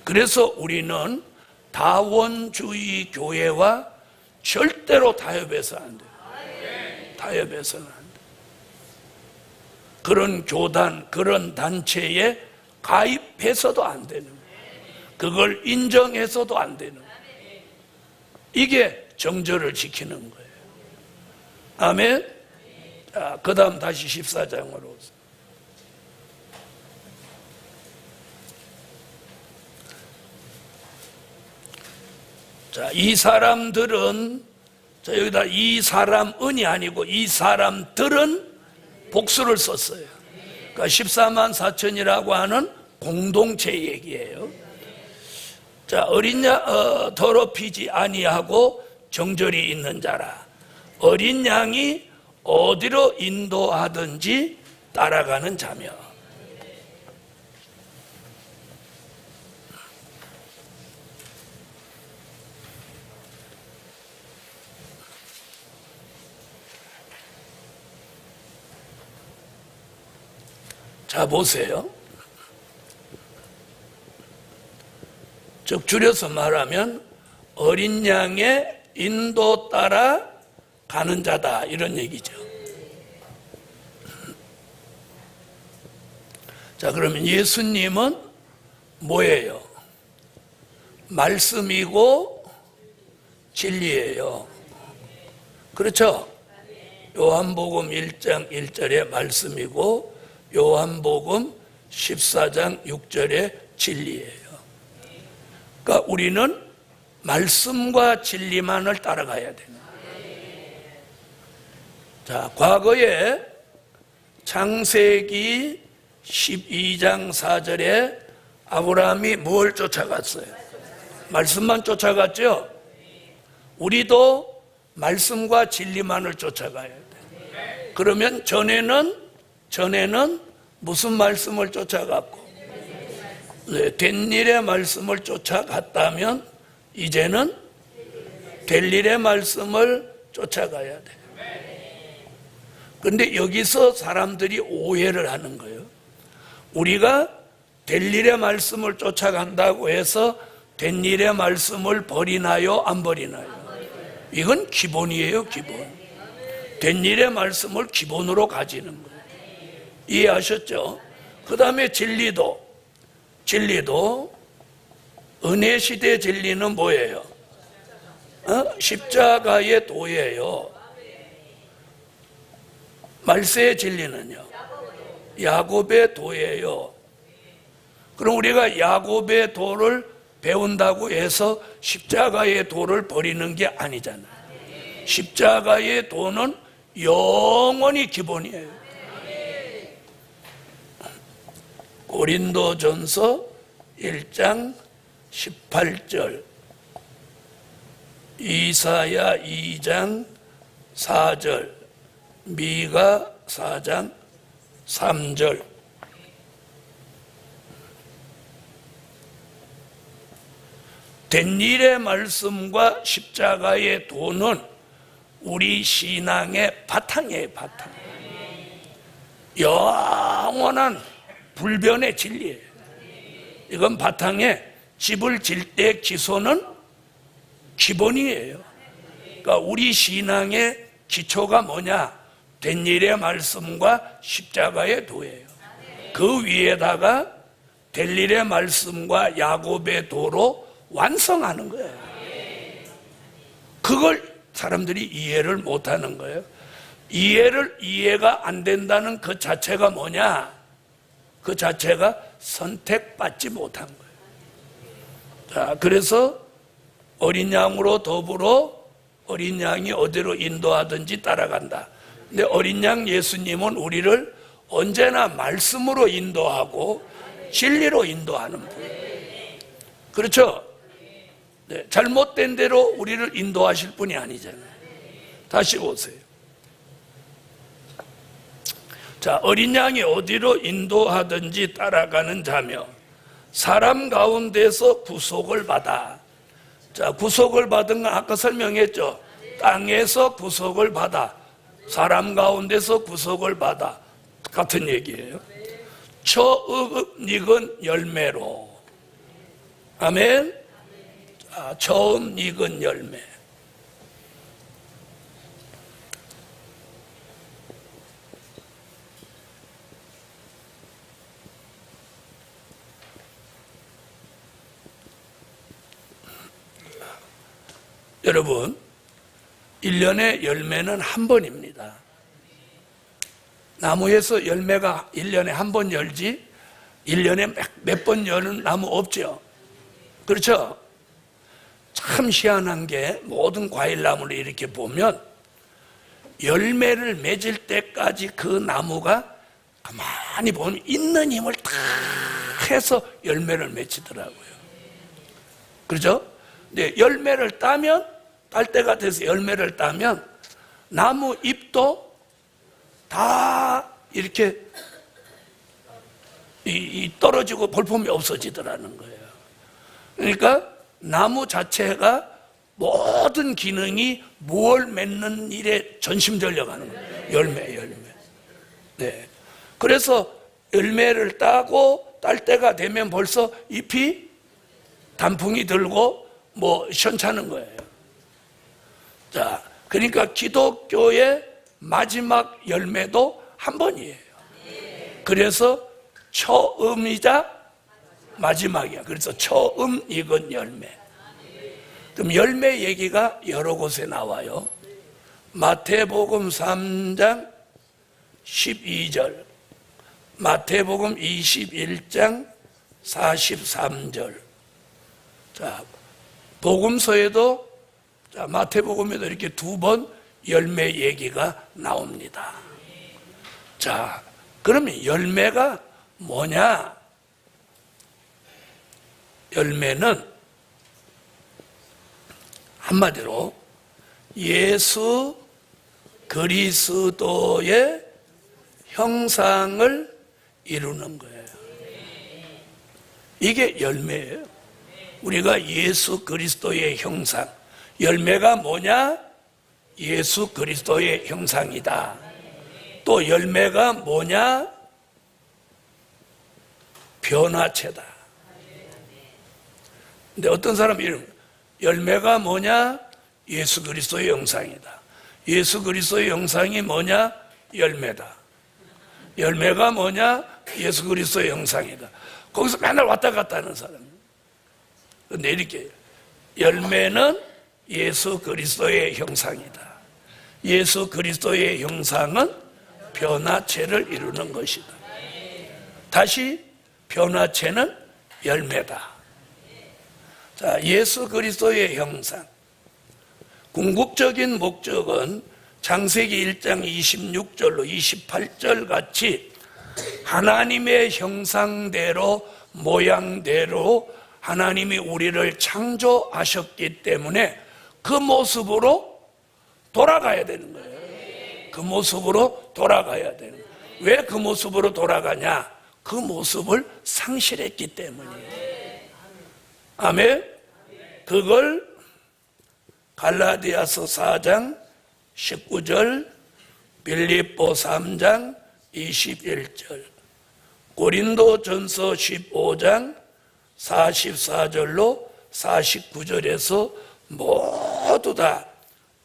그래서 우리는 다원주의 교회와 절대로 타협해서 안 돼요. 타협해서는 안 돼요. 그런 교단, 그런 단체에 가입해서도 안 되는 거예요. 그걸 인정해서도 안 되는 거예요. 이게 정절을 지키는 거예요. 아멘. 자, 그 다음 다시 14장으로 오세요. 자, 이 사람들은, 자, 여기다 이 사람은이 아니고 이 사람들은 복수를 썼어요. 그러니까 14만 4천이라고 하는 공동체 얘기예요. 자, 어린 양 더럽히지 아니하고 정절이 있는 자라. 어린 양이 어디로 인도하든지 따라가는 자며. 자, 보세요. 즉 줄여서 말하면 어린 양의 인도 따라 가는 자다, 이런 얘기죠. 자, 그러면 예수님은 뭐예요? 말씀이고 진리예요. 그렇죠? 요한복음 1장 1절의 말씀이고 요한복음 14장 6절의 진리예요. 그러니까 우리는 말씀과 진리만을 따라가야 됩니다. 자, 과거에 창세기 12장 4절에 아브라함이 뭘 쫓아갔어요? 말씀만 쫓아갔죠? 우리도 말씀과 진리만을 쫓아가야 돼요. 그러면 전에는 무슨 말씀을 쫓아갔고, 된 일의 말씀을 쫓아갔다면 이제는 될 일의 말씀을 쫓아가야 돼. 그런데 여기서 사람들이 오해를 하는 거예요. 우리가 될 일의 말씀을 쫓아간다고 해서 된 일의 말씀을 버리나요? 안 버리나요? 이건 기본이에요, 기본. 된 일의 말씀을 기본으로 가지는 거예요. 이해하셨죠? 그 다음에 진리도 은혜 시대 진리는 뭐예요? 십자가의 도예요. 말세의 진리는요? 야곱의 도예요. 그럼 우리가 야곱의 도를 배운다고 해서 십자가의 도를 버리는 게 아니잖아요. 십자가의 도는 영원히 기본이에요. 고린도전서 1장 18절, 이사야 2장 4절, 미가 4장 3절. 된 일의 말씀과 십자가의 도는 우리 신앙의 바탕이에요, 바탕. 영원한 불변의 진리예요. 이건 바탕에 집을 질 때 기초는 기본이에요. 그러니까 우리 신앙의 기초가 뭐냐? 된 일의 말씀과 십자가의 도예요. 그 위에다가 될 일의 말씀과 야곱의 도로 완성하는 거예요. 그걸 사람들이 이해를 못하는 거예요. 이해가 안 된다는 그 자체가 뭐냐? 그 자체가 선택받지 못한 거예요. 자, 그래서 어린 양으로 더불어 어린 양이 어디로 인도하든지 따라간다. 근데 어린 양 예수님은 우리를 언제나 말씀으로 인도하고 진리로 인도하는 분이에요. 그렇죠? 네, 잘못된 대로 우리를 인도하실 분이 아니잖아요. 다시 보세요. 자, 어린 양이 어디로 인도하든지 따라가는 자며 사람 가운데서 구속을 받아. 자, 구속을 받은 건 아까 설명했죠. 땅에서 구속을 받아, 사람 가운데서 구속을 받아. 같은 얘기예요. 처음 익은 열매로. 아멘. 자, 처음 익은 열매. 여러분, 1년에 열매는 한 번입니다. 나무에서 열매가 1년에 한 번 열지 1년에 몇 번 여는 나무 없죠. 그렇죠? 참 희한한 게 모든 과일나무를 이렇게 보면 열매를 맺을 때까지 그 나무가 가만히 보면 있는 힘을 다 해서 열매를 맺히더라고요. 그렇죠? 근데 열매를 따면, 딸 때가 돼서 열매를 따면 나무 잎도 다 이렇게 떨어지고 볼품이 없어지더라는 거예요. 그러니까 나무 자체가 모든 기능이 무얼 맺는 일에 전심전력하는 거예요. 열매. 네. 그래서 열매를 따고 딸 때가 되면 벌써 잎이 단풍이 들고 뭐 시원찮은 거예요. 자, 그러니까 기독교의 마지막 열매도 한 번이에요. 그래서 처음이자 마지막이야. 그래서 처음 익은 열매. 그럼 열매 얘기가 여러 곳에 나와요. 마태복음 3장 12절, 마태복음 21장 43절. 자, 복음서에도, 자, 마태복음에도 이렇게 두 번 열매 얘기가 나옵니다. 자, 그러면 열매가 뭐냐? 열매는 한마디로 예수 그리스도의 형상을 이루는 거예요. 이게 열매예요. 우리가 예수 그리스도의 형상. 열매가 뭐냐? 예수 그리스도의 형상이다. 또 열매가 뭐냐? 변화체다. 근데 어떤 사람이 열매가 뭐냐? 예수 그리스도의 형상이다. 예수 그리스도의 형상이 뭐냐? 열매다. 열매가 뭐냐? 예수 그리스도의 형상이다. 거기서 맨날 왔다 갔다 하는 사람. 근데 이렇게 열매는 예수 그리스도의 형상이다. 예수 그리스도의 형상은 변화체를 이루는 것이다. 다시 변화체는 열매다. 자, 예수 그리스도의 형상. 궁극적인 목적은 창세기 1장 26절로 28절 같이 하나님의 형상대로 모양대로 하나님이 우리를 창조하셨기 때문에 그 모습으로 돌아가야 되는 거예요. 그 모습으로 돌아가야 되는 거예요. 왜 그 모습으로 돌아가냐? 그 모습을 상실했기 때문이에요. 아멘. 그걸 갈라디아서 4장 19절, 빌립보 3장 21절, 고린도전서 15장 44절로 49절에서 모두 다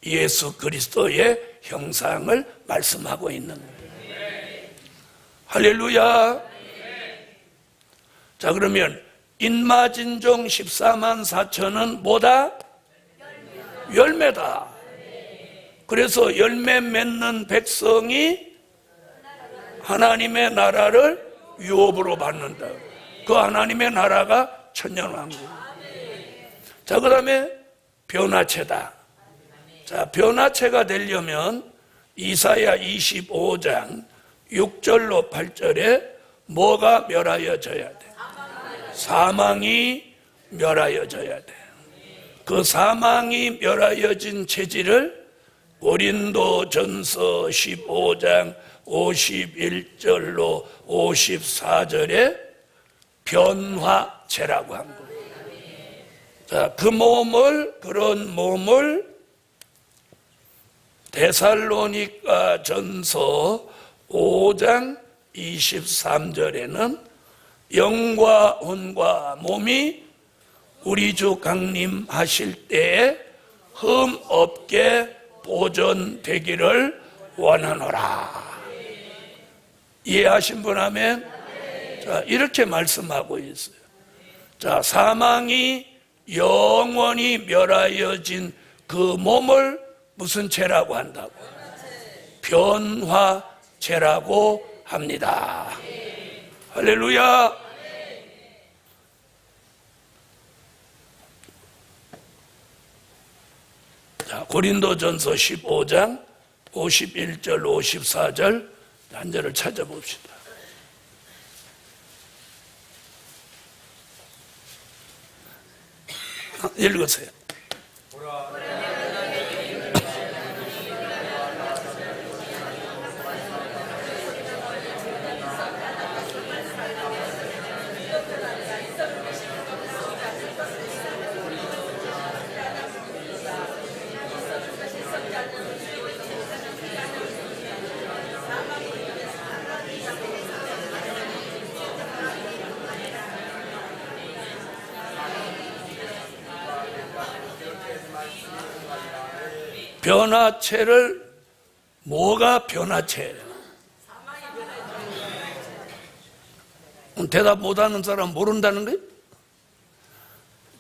예수 그리스도의 형상을 말씀하고 있는 거예요. 할렐루야. 자, 그러면 인마진종 14만 4천은 뭐다? 열매다. 그래서 열매 맺는 백성이 하나님의 나라를 유업으로 받는다. 그 하나님의 나라가 천년왕국. 자, 그 다음에 변화체다. 자, 변화체가 되려면 이사야 25장 6절로 8절에 뭐가 멸하여져야 돼? 사망이 멸하여져야 돼. 그 사망이 멸하여진 체질을 고린도전서 15장 51절로 54절에 변화체라고 한 거예요. 자, 그런 몸을 데살로니가 전서 5장 23절에는 영과 혼과 몸이 우리 주 강림하실 때에 흠 없게 보존되기를 원하노라. 이해하신 분 아멘? 자, 이렇게 말씀하고 있어요. 자, 사망이 영원히 멸하여진 그 몸을 무슨 죄라고 한다고? 변화죄라고 합니다. 할렐루야. 자, 고린도전서 15장 51절 54절 한 절을 찾아봅시다. 읽으세요. 변화체를 뭐가 변화체예요? 대답 못하는 사람 모른다는 거예요?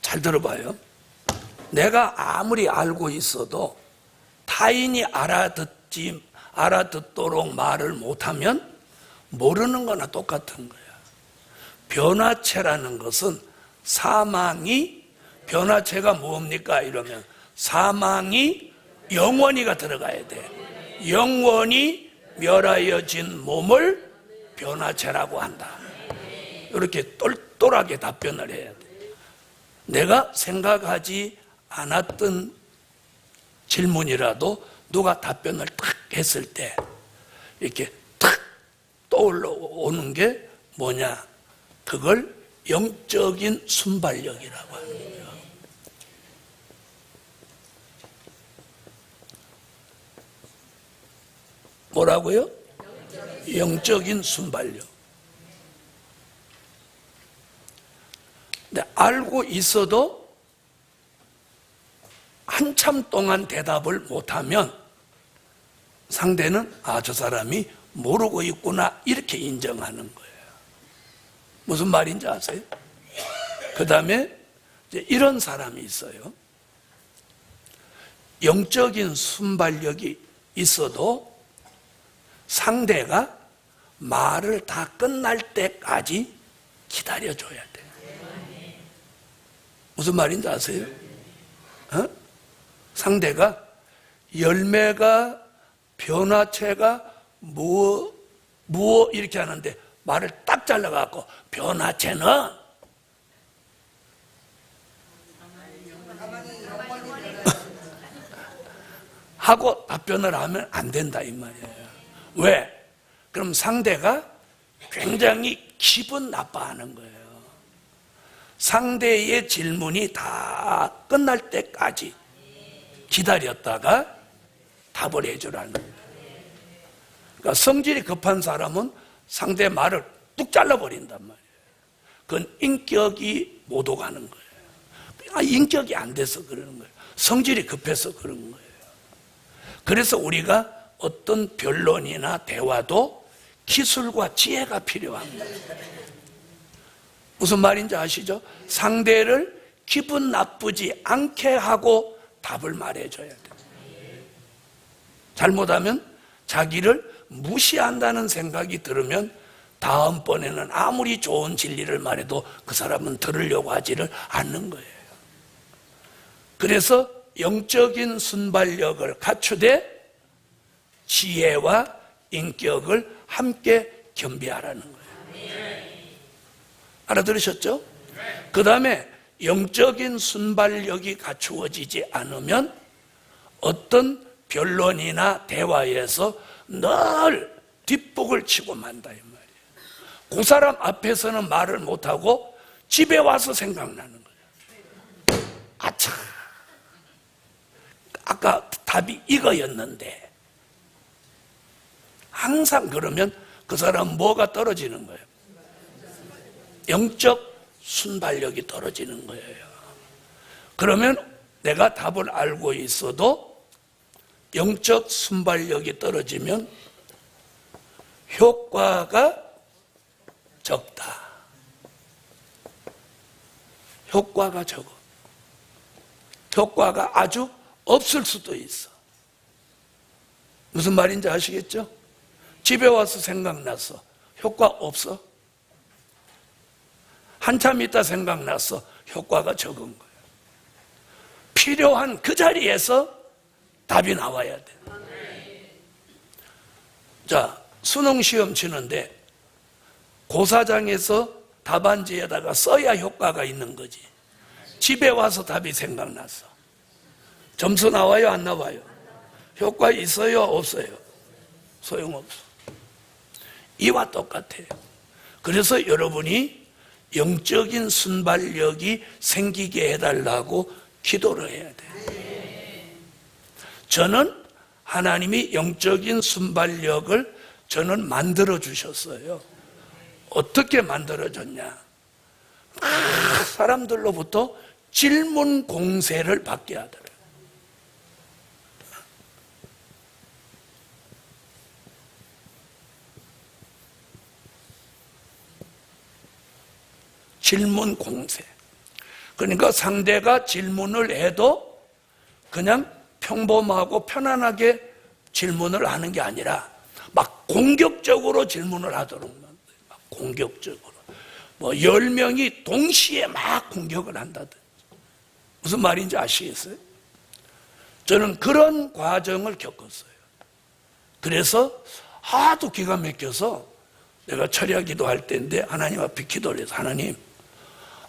잘 들어봐요. 내가 아무리 알고 있어도 타인이 알아듣도록 말을 못하면 모르는 거나 똑같은 거야. 변화체라는 것은 변화체가 뭡니까? 이러면 사망이 영원히가 들어가야 돼. 영원히 멸하여진 몸을 변화체라고 한다. 이렇게 똘똘하게 답변을 해야 돼. 내가 생각하지 않았던 질문이라도 누가 답변을 탁 했을 때 이렇게 탁 떠올라오는 게 뭐냐? 그걸 영적인 순발력이라고 하는 거예요. 뭐라고요? 영적인 순발력. 근데 알고 있어도 한참 동안 대답을 못하면 상대는 저 사람이 모르고 있구나 이렇게 인정하는 거예요. 무슨 말인지 아세요? 그 다음에 이런 사람이 있어요. 영적인 순발력이 있어도 상대가 말을 다 끝날 때까지 기다려줘야 돼. 무슨 말인지 아세요? 상대가 열매가 변화체가 무엇 이렇게 하는데 말을 딱 잘라갖고 변화체는 하고 답변을 하면 안 된다 이 말이에요. 왜? 그럼 상대가 굉장히 기분 나빠하는 거예요. 상대의 질문이 다 끝날 때까지 기다렸다가 답을 해주라는 거예요. 그러니까 성질이 급한 사람은 상대 말을 뚝 잘라버린단 말이에요. 그건 인격이 못 오가는 거예요. 인격이 안 돼서 그러는 거예요. 성질이 급해서 그런 거예요. 그래서 우리가 어떤 변론이나 대화도 기술과 지혜가 필요한 거예요. 무슨 말인지 아시죠? 상대를 기분 나쁘지 않게 하고 답을 말해줘야 돼요. 잘못하면 자기를 무시한다는 생각이 들으면 다음번에는 아무리 좋은 진리를 말해도 그 사람은 들으려고 하지를 않는 거예요. 그래서 영적인 순발력을 갖추되 지혜와 인격을 함께 겸비하라는 거예요. 알아들으셨죠? 그 다음에 영적인 순발력이 갖추어지지 않으면 어떤 변론이나 대화에서 늘 뒷북을 치고 만다 이 말이에요. 그 사람 앞에서는 말을 못하고 집에 와서 생각나는 거예요. 아차, 아까 답이 이거였는데. 항상 그러면 그 사람은 뭐가 떨어지는 거예요? 영적 순발력이 떨어지는 거예요. 그러면 내가 답을 알고 있어도 영적 순발력이 떨어지면 효과가 적다. 효과가 적어. 효과가 아주 없을 수도 있어. 무슨 말인지 아시겠죠? 집에 와서 생각났어. 효과 없어. 한참 있다 생각났어. 효과가 적은 거예요. 필요한 그 자리에서 답이 나와야 돼. 자, 수능시험 치는데 고사장에서 답안지에다가 써야 효과가 있는 거지. 집에 와서 답이 생각났어. 점수 나와요, 안 나와요? 효과 있어요, 없어요? 소용없어. 이와 똑같아요. 그래서 여러분이 영적인 순발력이 생기게 해달라고 기도를 해야 돼요. 저는 하나님이 영적인 순발력을 저는 만들어 주셨어요. 어떻게 만들어 줬냐? 사람들로부터 질문 공세를 받게 하더라고요. 질문 공세. 그러니까 상대가 질문을 해도 그냥 평범하고 편안하게 질문을 하는 게 아니라 막 공격적으로 질문을 하도록 만들어요. 막 공격적으로. 뭐 10명이 동시에 막 공격을 한다든지. 무슨 말인지 아시겠어요? 저는 그런 과정을 겪었어요. 그래서 하도 기가 막혀서 내가 철야 기도할 때인데 하나님 앞에 기도를 해서 하나님,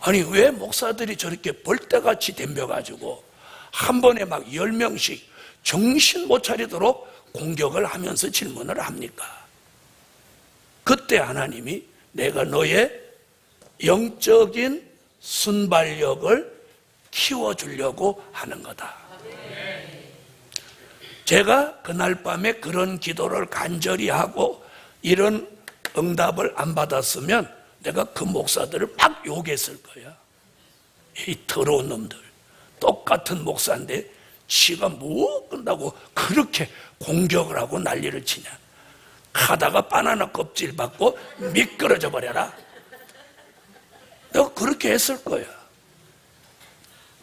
아니 왜 목사들이 저렇게 벌떼같이 덤벼가지고 한 번에 막 10명씩 정신 못 차리도록 공격을 하면서 질문을 합니까? 그때 하나님이 내가 너의 영적인 순발력을 키워주려고 하는 거다. 제가 그날 밤에 그런 기도를 간절히 하고 이런 응답을 안 받았으면 내가 그 목사들을 막 욕했을 거야. 이 더러운 놈들. 똑같은 목사인데 지가 뭐 끝나고 그렇게 공격을 하고 난리를 치냐. 가다가 바나나 껍질 받고 미끄러져 버려라. 내가 그렇게 했을 거야.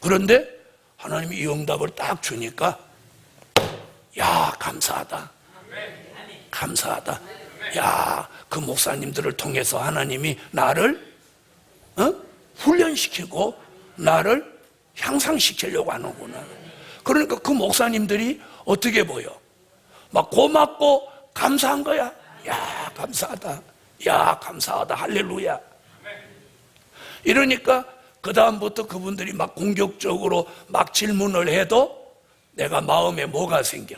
그런데 하나님이 이 응답을 딱 주니까 야, 감사하다. 감사하다. 야, 그 목사님들을 통해서 하나님이 나를 훈련시키고 나를 향상시키려고 하는구나. 그러니까 그 목사님들이 어떻게 보여? 막 고맙고 감사한 거야. 야, 감사하다. 야, 감사하다. 할렐루야. 이러니까 그 다음부터 그분들이 막 공격적으로 막 질문을 해도 내가 마음에 뭐가 생겨?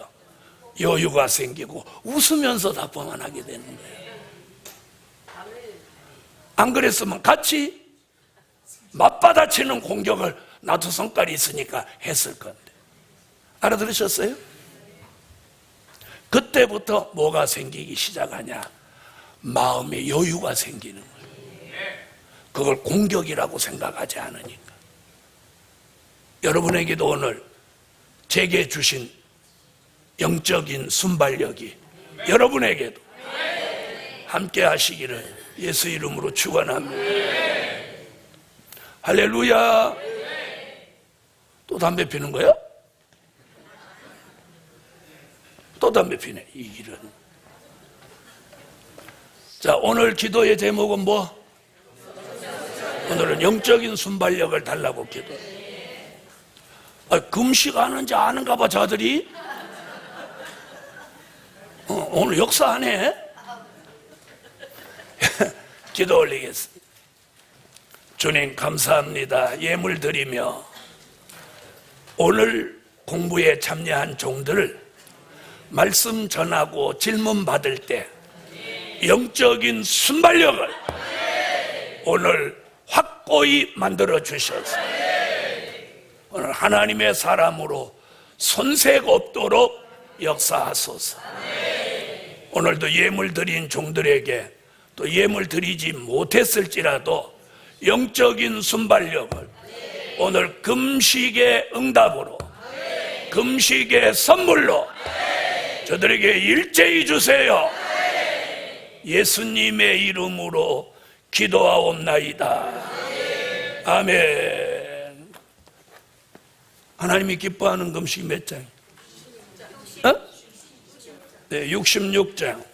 여유가 생기고 웃으면서 답변만 하게 되는 거예요. 안 그랬으면 같이 맞받아치는 공격을 나도 성깔이 있으니까 했을 건데. 알아들으셨어요? 그때부터 뭐가 생기기 시작하냐? 마음에 여유가 생기는 거예요. 그걸 공격이라고 생각하지 않으니까. 여러분에게도 오늘 제게 주신 영적인 순발력이 여러분에게도 함께 하시기를 예수 이름으로 축원합니다. 할렐루야. 또 담배 피는 거야? 또 담배 피네. 이런. 자, 오늘 기도의 제목은 뭐? 오늘은 영적인 순발력을 달라고 기도. 금식하는지 아는가 봐, 저들이. 오늘 역사하네. 기도 올리겠습니다. 주님 감사합니다. 예물 드리며 오늘 공부에 참여한 종들을 말씀 전하고 질문 받을 때 영적인 순발력을 오늘 확고히 만들어 주셔서 오늘 하나님의 사람으로 손색 없도록 역사하소서. 오늘도 예물 드린 종들에게 또 예물 드리지 못했을지라도 영적인 순발력을 오늘 금식의 응답으로 금식의 선물로 저들에게 일제히 주세요. 예수님의 이름으로 기도하옵나이다. 아멘. 하나님이 기뻐하는 금식 몇 장? 네, 66장.